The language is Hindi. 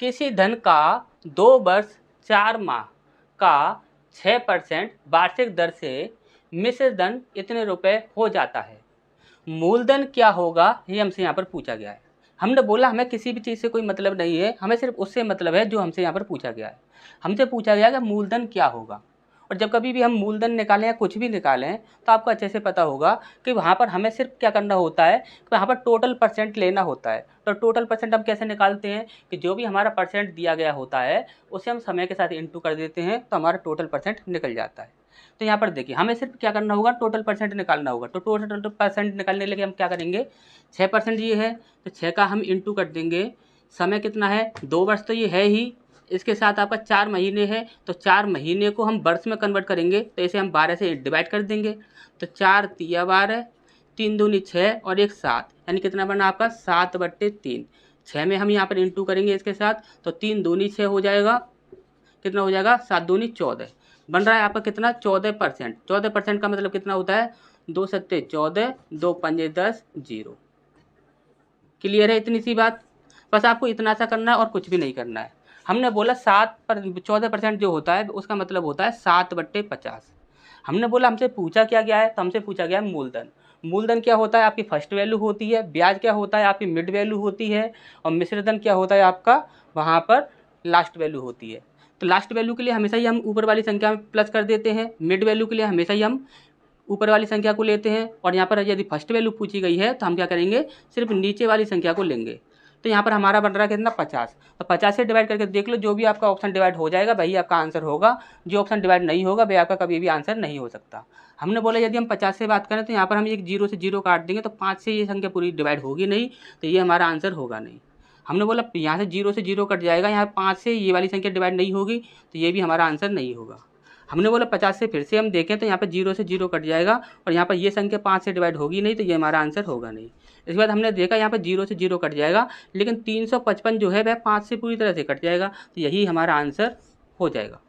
किसी धन का 2 वर्ष 4 माह का 6% वार्षिक दर से मिश्र धन इतने रुपए हो जाता है। मूलधन क्या होगा ये हमसे यहाँ पर पूछा गया है। हमने बोला हमें किसी भी चीज़ से कोई मतलब नहीं है, हमें सिर्फ उससे मतलब है जो हमसे यहाँ पर पूछा गया है। हमसे पूछा गया कि मूलधन क्या होगा। और जब कभी भी हम मूलधन निकालें या कुछ भी निकालें तो आपको अच्छे से पता होगा कि वहाँ पर हमें सिर्फ क्या करना होता है कि वहाँ पर टोटल परसेंट लेना होता है। तो टोटल परसेंट हम कैसे निकालते हैं कि जो भी हमारा परसेंट दिया गया होता है उसे हम समय के साथ इंटू कर देते हैं तो हमारा टोटल परसेंट निकल जाता है। तो यहाँ पर देखिए हमें सिर्फ क्या करना होगा, टोटल परसेंट निकालना होगा। तो टोटल परसेंट निकालने के लिए हम क्या करेंगे, 6% ये है तो 6 का हम इंटू कर देंगे। समय कितना है, 2 वर्ष तो ये है ही, इसके साथ आपका 4 महीने है तो 4 महीने को हम वर्ष में कन्वर्ट करेंगे तो इसे हम 12 से डिवाइड कर देंगे। तो 4 तिया 12, 3 दूनी 6 और 1 7, यानी कितना बना आपका 7/3। 6 में हम यहाँ पर इंटू करेंगे इसके साथ तो 3 दूनी 6 हो जाएगा, कितना हो जाएगा 7 दूनी 14, बन रहा है आपका कितना 14%। 14% का मतलब कितना होता है 2 सत्ते 14, 2 पंजे 10, 0। क्लियर है इतनी सी बात, बस आपको इतना सा करना है और कुछ भी नहीं करना है। हमने बोला 14% जो होता है उसका मतलब होता है 7/50। हमने बोला हमसे पूछा क्या गया है, तो हमसे पूछा गया है मूलधन। मूलधन क्या होता है, आपकी फर्स्ट वैल्यू होती है। ब्याज क्या होता है, आपकी मिड वैल्यू होती है। और मिश्रधन क्या होता है, आपका वहाँ पर लास्ट वैल्यू होती है। तो लास्ट वैल्यू के लिए हमेशा ही हम ऊपर वाली संख्या में प्लस कर देते हैं, मिड वैल्यू के लिए हमेशा ही हम ऊपर वाली संख्या को लेते हैं। और यहाँ पर यदि फर्स्ट वैल्यू पूछी गई है तो हम क्या करेंगे, सिर्फ नीचे वाली संख्या को लेंगे। तो यहाँ पर हमारा बन रहा है कितना 50। तो 50 से डिवाइड करके देख लो, जो भी आपका ऑप्शन डिवाइड हो जाएगा वही आपका आंसर होगा। जो ऑप्शन डिवाइड नहीं होगा वह आपका कभी भी आंसर नहीं हो सकता। हमने बोला यदि हम 50 से बात करें तो यहाँ पर हम एक 0 से 0 काट देंगे तो 5 से ये संख्या पूरी डिवाइड होगी नहीं, तो ये हमारा आंसर होगा नहीं। हमने बोला यहाँ से 0 से 0 कट जाएगा, यहाँ 5 से ये वाली संख्या डिवाइड नहीं होगी तो ये भी हमारा आंसर नहीं होगा। हमने बोला 50 से फिर से हम देखें तो यहाँ पर 0 से 0 कट जाएगा और यहाँ पर ये संख्या 5 से डिवाइड होगी नहीं, तो ये हमारा आंसर होगा नहीं। इसके बाद हमने देखा यहाँ पर 0 से 0 कट जाएगा, लेकिन 355 जो है वह 5 से पूरी तरह से कट जाएगा, तो यही हमारा आंसर हो जाएगा।